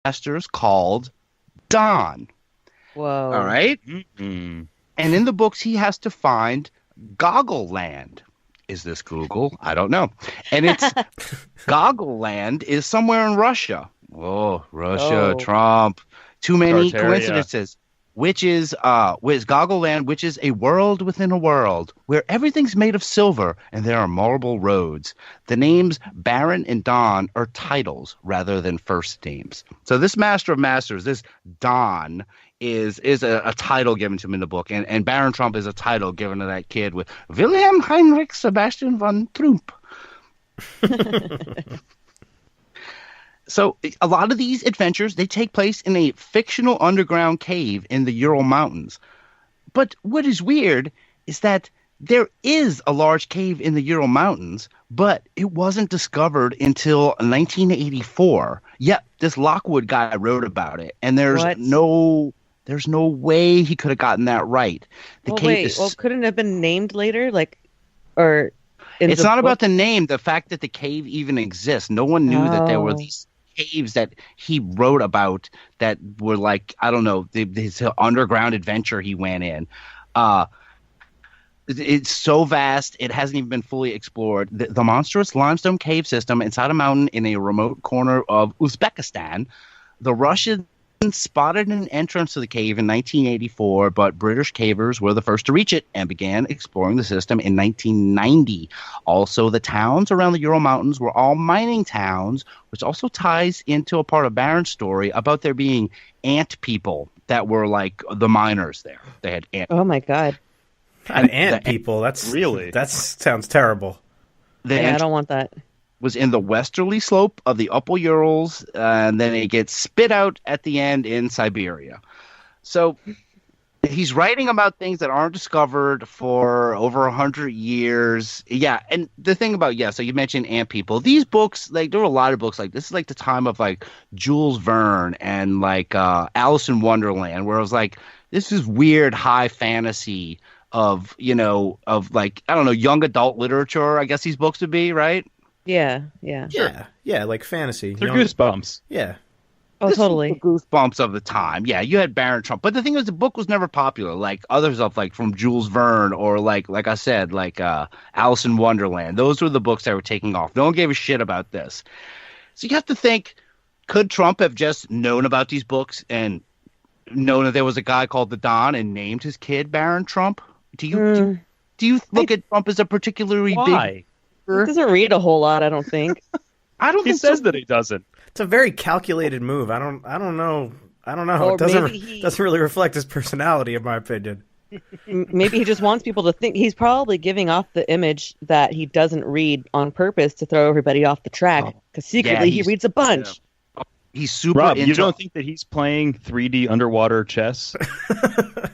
masters called Don. Whoa. All right? Mm-hmm. And in the books, he has to find Goggle Land. Is this Google? I don't know. And it's Goggle Land is somewhere in Russia. Oh, Russia, Trump. Too many coincidences. Which is Goggle Land, which is a world within a world where everything's made of silver and there are marble roads. The names Baron and Don are titles rather than first names. So this Master of Masters, this Don, is a title given to him in the book, and Baron Trump is a title given to that kid with Wilhelm Heinrich Sebastian von Trump. So a lot of these adventures, they take place in a fictional underground cave in the Ural Mountains. But what is weird is that there is a large cave in the Ural Mountains, but it wasn't discovered until 1984. Yep, this Lockwood guy wrote about it, and there's no way he could have gotten that right. Couldn't it have been named later? It's not about the name, the fact that the cave even exists. No one knew that there were these caves that he wrote about that were like, I don't know, his underground adventure he went in. It's so vast, it hasn't even been fully explored. The monstrous limestone cave system inside a mountain in a remote corner of Uzbekistan. The Russians spotted an entrance to the cave in 1984, but British cavers were the first to reach it and began exploring the system in 1990. Also, the towns around the Ural Mountains were all mining towns, which also ties into a part of Baron's story about there being ant people that were like the miners there. They had ant. Oh my God. Ant people. That sounds terrible. I don't want that. Was in the westerly slope of the Upper Urals, and then it gets spit out at the end in Siberia. So he's writing about things that aren't discovered for over 100 years. Yeah, and the thing about, so you mentioned ant people. These books, like, there were a lot of books like this. Is like the time of like Jules Verne and like Alice in Wonderland, where it was like, this is weird high fantasy of, like, I don't know, young adult literature, I guess these books would be, right? Yeah. Yeah, like fantasy. They're goosebumps. Yeah. Oh, totally. Goosebumps of the time. Yeah, you had Baron Trump. But the thing is, the book was never popular. Like other stuff, like from Jules Verne or like I said, like Alice in Wonderland. Those were the books that were taking off. No one gave a shit about this. So you have to think, could Trump have just known about these books and known that there was a guy called the Don and named his kid Baron Trump? Do you look at Trump as a particularly big... He doesn't read a whole lot, I don't think. He says that he doesn't. It's a very calculated move. I don't know. Or it doesn't really reflect his personality, in my opinion. Maybe he just wants people to think. He's probably giving off the image that he doesn't read on purpose to throw everybody off the track. Because secretly he reads a bunch. Yeah. He's super Rob, you don't think that he's playing 3D underwater chess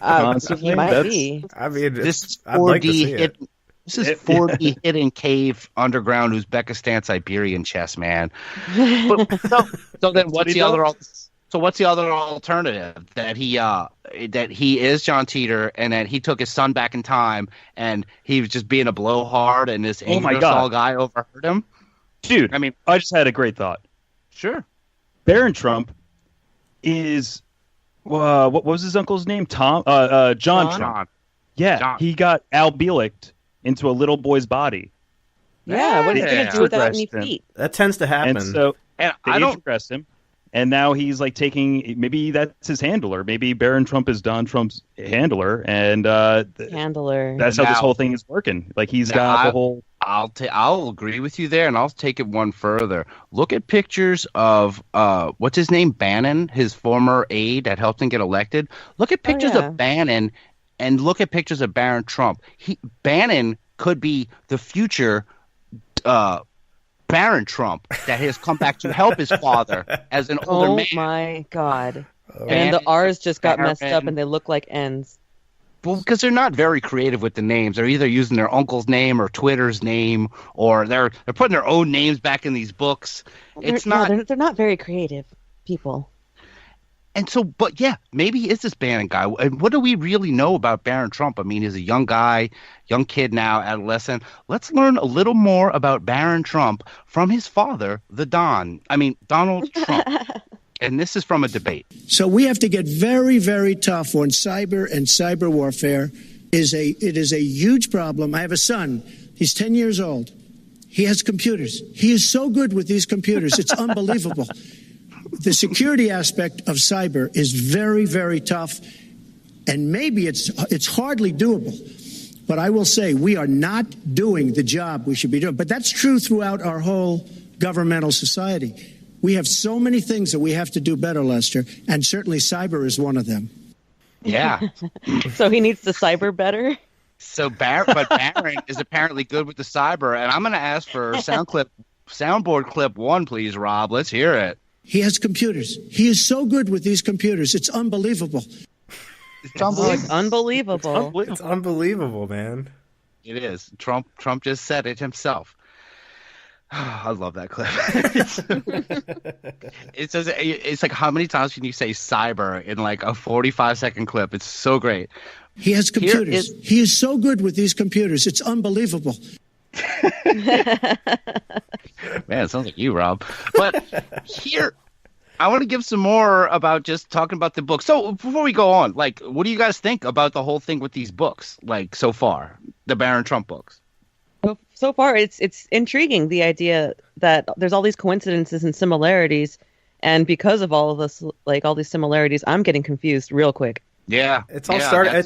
constantly? He might be. I mean, this is 4D I'd like to see it. This is 4D hidden cave underground Uzbekistan Siberian chess, man. So then what's the other? So what's the other alternative? That he is John Teeter, and that he took his son back in time, and he was just being a blowhard, and this Ingersoll guy overheard him. Dude, I mean, I just had a great thought. Sure. Baron Trump is what was his uncle's name? John Trump. Yeah, John. He got albelicked into a little boy's body. Yeah, what are you going to do without any feet? That tends to happen. And so and I don't progress him. And now he's like maybe that's his handler. Maybe Baron Trump is Don Trump's handler. And handler. That's how this whole thing is working. Like he's got the whole... I'll agree with you there, and I'll take it one further. Look at pictures of what's his name? Bannon, his former aide that helped him get elected. Look at pictures of Bannon. And look at pictures of Baron Trump. Bannon could be the future Baron Trump that has come back to help his father as an older man. Oh, my God. And the R's just got messed up, and they look like N's. Well, because they're not very creative with the names. They're either using their uncle's name or Twitter's name, or they're putting their own names back in these books. They're not very creative people. And so, but yeah, maybe he is this Bannon guy. And what do we really know about Baron Trump? I mean, he's a young guy, young kid now, adolescent. Let's learn a little more about Baron Trump from his father, Donald Trump. And this is from a debate. So we have to get very, very tough on cyber and cyber warfare. It is a huge problem. I have a son. He's 10 years old. He has computers. He is so good with these computers. It's unbelievable. The security aspect of cyber is very, very tough. And maybe it's hardly doable. But I will say we are not doing the job we should be doing. But that's true throughout our whole governmental society. We have so many things that we have to do better, Lester, and certainly cyber is one of them. Yeah. So he needs to cyber better? So but Barron is apparently good with the cyber, and I'm going to ask for soundboard clip 1, please, Rob. Let's hear it. He has computers. He is so good with these computers. It's unbelievable. It's unbelievable. Unbelievable. It's unbelievable, man. It is. Trump just said it himself. I love that clip. It's like, how many times can you say cyber in like a 45-second clip? It's so great. He has computers. He is so good with these computers. It's unbelievable. Man, it sounds like you, Rob. But here, I want to give some more about just talking about the book. So before we go on, like, what do you guys think about the whole thing with these books, like, so far, the Barron Trump books? So far, it's intriguing, the idea that there's all these coincidences and similarities, and because of all of this, like all these similarities, I'm getting confused real quick. Yeah, it's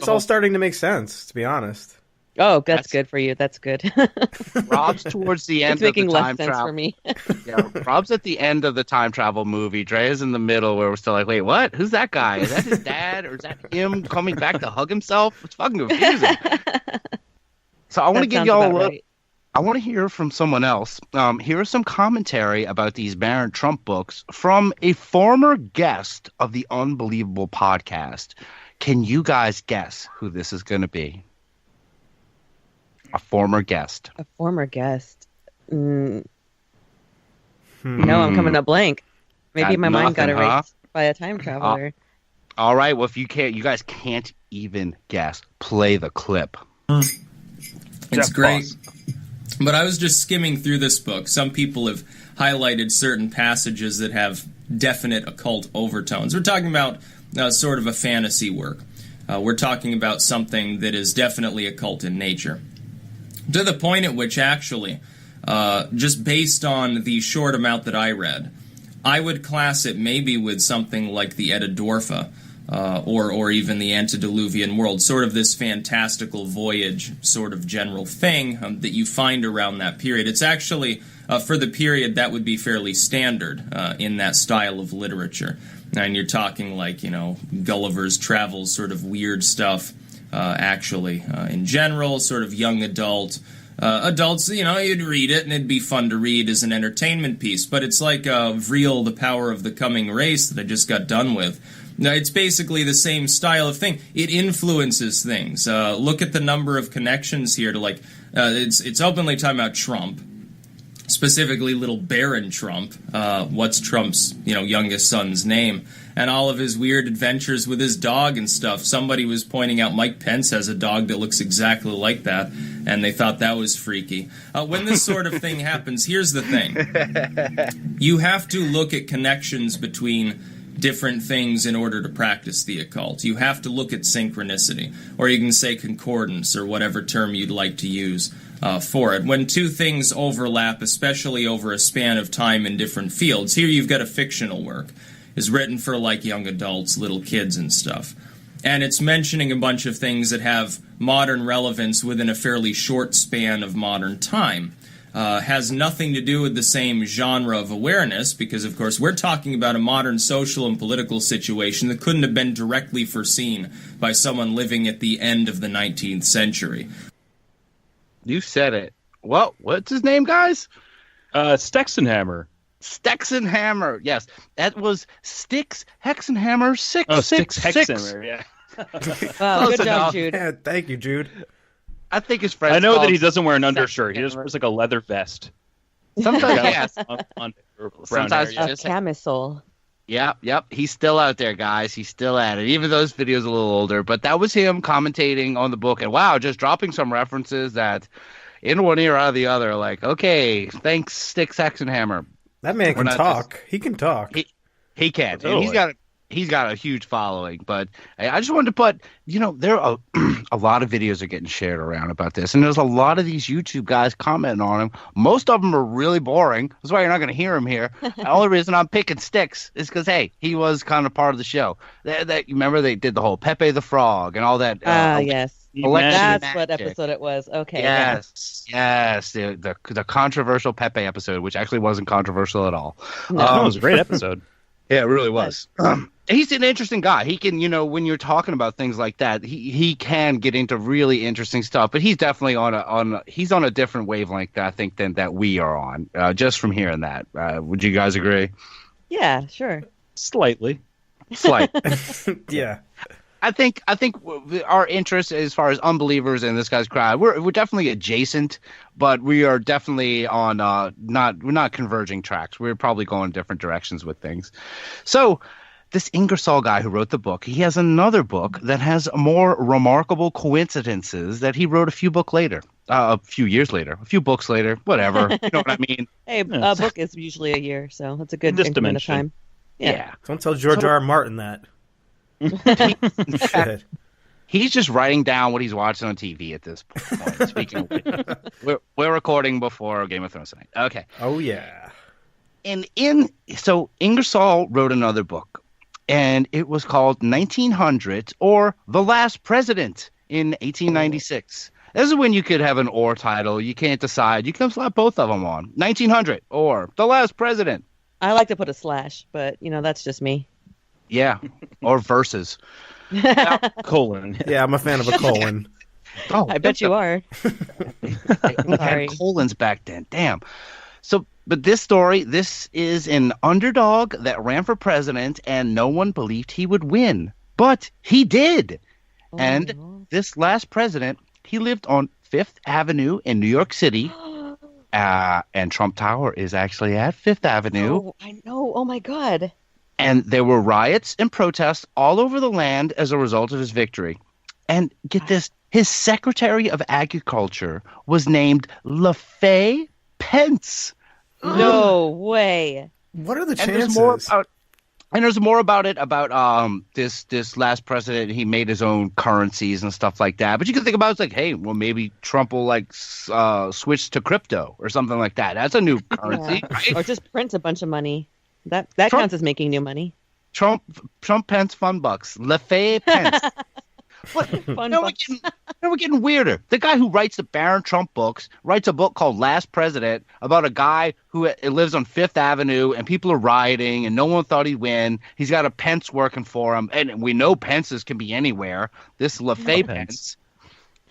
all starting to make sense, to be honest. Oh, that's good for you. That's good. Rob's towards the end it's making of the time less sense travel. for me. Yeah, Rob's at the end of the time travel movie. Dre's in the middle, where we're still like, wait, what? Who's that guy? Is that his dad, or is that him coming back to hug himself? It's fucking confusing. So I want to give y'all a little. Right. I want to hear from someone else. Here is some commentary about these Barron Trump books from a former guest of the Unbelievable Podcast. Can you guys guess who this is going to be? A former guest. A former guest. No, I'm coming up blank. Maybe my mind got erased by a time traveler. All right. Well, if you can't, you guys can't even guess. Play the clip. It's great. But I was just skimming through this book. Some people have highlighted certain passages that have definite occult overtones. We're talking about sort of a fantasy work. We're talking about something that is definitely occult in nature. To the point at which, actually, just based on the short amount that I read, I would class it maybe with something like the Edda Dorfa, or even the antediluvian world, sort of this fantastical voyage sort of general thing that you find around that period. It's actually, for the period, that would be fairly standard in that style of literature. And you're talking like, Gulliver's Travels, sort of weird stuff, actually. In general, sort of young adult. Adults, you'd read it and it'd be fun to read as an entertainment piece. But it's like Vreel, The Power of the Coming Race that I just got done with. Now, it's basically the same style of thing. It influences things. Look at the number of connections here to it's openly talking about Trump, specifically little Barron Trump. What's Trump's youngest son's name? And all of his weird adventures with his dog and stuff. Somebody was pointing out Mike Pence has a dog that looks exactly like that, and they thought that was freaky. When this sort of thing happens, here's the thing. You have to look at connections between different things in order to practice the occult. You have to look at synchronicity, or you can say concordance, or whatever term you'd like to use for it. When two things overlap, especially over a span of time in different fields, here you've got a fictional work, is written for like young adults, little kids and stuff. And it's mentioning a bunch of things that have modern relevance within a fairly short span of modern time. Has nothing to do with the same genre of awareness, because, of course, we're talking about a modern social and political situation that couldn't have been directly foreseen by someone living at the end of the 19th century. You said it. Well, what's his name, guys? Stexenhammer. Stexenhammer, yes. That was Styx Hexenhammer 666. Hexenhammer, yeah. Wow, good job, Jude. Yeah, thank you, Jude. I think his friend. I know that he doesn't wear an undershirt. He just wears like a leather vest. Sometimes, yes. Sometimes a camisole. Yep. He's still out there, guys. He's still at it. Even though his video's a little older. But that was him commentating on the book. And wow, just dropping some references that in one ear, out of the other. Like, okay, thanks, Styx Hexenhammer. That man can talk. He can talk. He can. Totally. And he's got a huge following. But I just wanted to put, there are a lot of videos are getting shared around about this, and there's a lot of these YouTube guys commenting on him. Most of them are really boring. That's why you're not going to hear him here. The only reason I'm picking sticks is because, hey, he was kind of part of the show. You remember they did the whole Pepe the Frog and all that. Yes. Election That's what episode it was. Okay. Yes, the controversial Pepe episode, which actually wasn't controversial at all. It was a great episode. Yeah, it really was. He's an interesting guy. He can, when you're talking about things like that, he can get into really interesting stuff. But he's definitely he's on a different wavelength, I think, than that we are on. Just from hearing that, would you guys agree? Yeah, sure. Slightly. Slight. Yeah. I think our interest as far as unbelievers and this guy's crowd, we're definitely adjacent, but we are definitely on we're not converging tracks. We're probably going different directions with things. So this Ingersoll guy who wrote the book, he has another book that has more remarkable coincidences that he wrote a few books later, whatever. You know what I mean? Hey, a book is usually a year, so that's a good increment of time. Yeah. Don't tell George R. R. Martin that. He's just writing down what he's watching on TV at this point. Speaking of which, we're recording before Game of Thrones tonight. Okay. Oh yeah. And so Ingersoll wrote another book, and it was called 1900 or The Last President in 1896. This is when you could have an or title. You can't decide. You can slap both of them on. 1900 or The Last President. I like to put a slash, but that's just me. Yeah, or verses. Colon. Yeah, I'm a fan of a colon. Oh, I bet you are. We had colons back then. Damn. So, but this is an underdog that ran for president, and no one believed he would win. But he did. Oh, and this last president, he lived on Fifth Avenue in New York City. And Trump Tower is actually at Fifth Avenue. Oh, I know. Oh, my God. And there were riots and protests all over the land as a result of his victory. And get this, his Secretary of Agriculture was named LaFay Pence. No way. What are the And chances? there's more about it, this last president. He made his own currencies and stuff like that. But you can think about it, it's like, hey, well, maybe Trump will switch to crypto or something like that. That's a new currency. Yeah. Right? Or just print a bunch of money. That Trump counts as making new money. Trump Pence fun bucks. LaFay Pence. We're getting weirder. The guy who writes the Barron Trump books writes a book called Last President about a guy who lives on Fifth Avenue and people are rioting and no one thought he'd win. He's got a Pence working for him, and we know Pences can be anywhere. This LaFay Pence.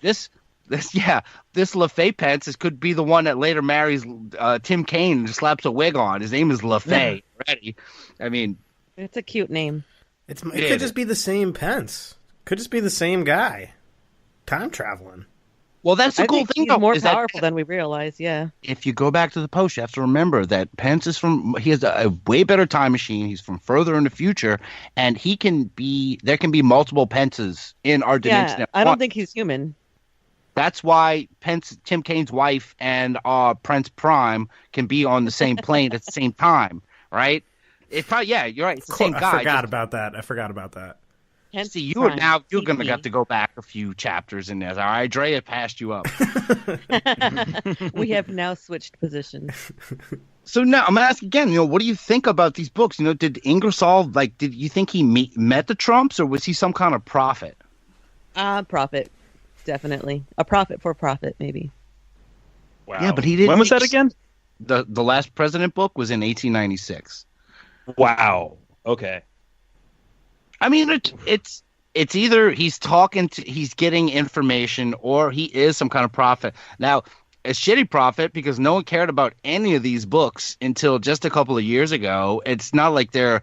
This LaFay Pence could be the one that later marries Tim Kaine and just slaps a wig on. His name is LaFay. Ready? I mean, it's a cute name. It could just be the same Pence. Could just be the same guy. Time traveling. Well, that's the cool thing. He's more powerful than we realize. Yeah. If you go back to the post, you have to remember that Pence is he has a way better time machine. He's from further in the future, and there can be multiple Pences in our dimension. Yeah, I don't think he's human. That's why Tim Kaine's wife and Prince Prime can be on the same plane at the same time, right? It's probably, yeah, you're right. It's the same guy. I forgot about that. See, you're going to have to go back a few chapters in this. All right, Drea passed you up. We have now switched positions. So now I'm going to ask again, what do you think about these books? Did Ingersoll, did you think he met the Trumps, or was he some kind of prophet? Prophet, definitely. A prophet for profit, maybe. Wow. Yeah, but he didn't. When was that again? The Last President book was in 1896. Wow. Okay. I mean, it's either he's getting information, or he is some kind of prophet. Now, a shitty prophet, because no one cared about any of these books until just a couple of years ago. It's not like they're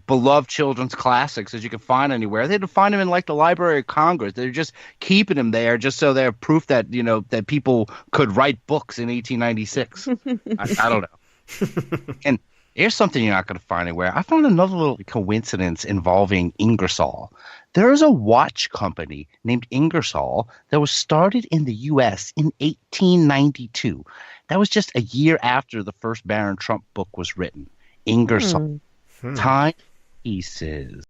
beloved children's classics that you can find anywhere. They had to find them in the Library of Congress. They're just keeping them there just so they're proof that that people could write books in 1896. I don't know. And here's something you're not going to find anywhere. I found another little coincidence involving Ingersoll. There is a watch company named Ingersoll that was started in the U.S. in 1892. That was just a year after the first Barron Trump book was written. Ingersoll. Time pieces.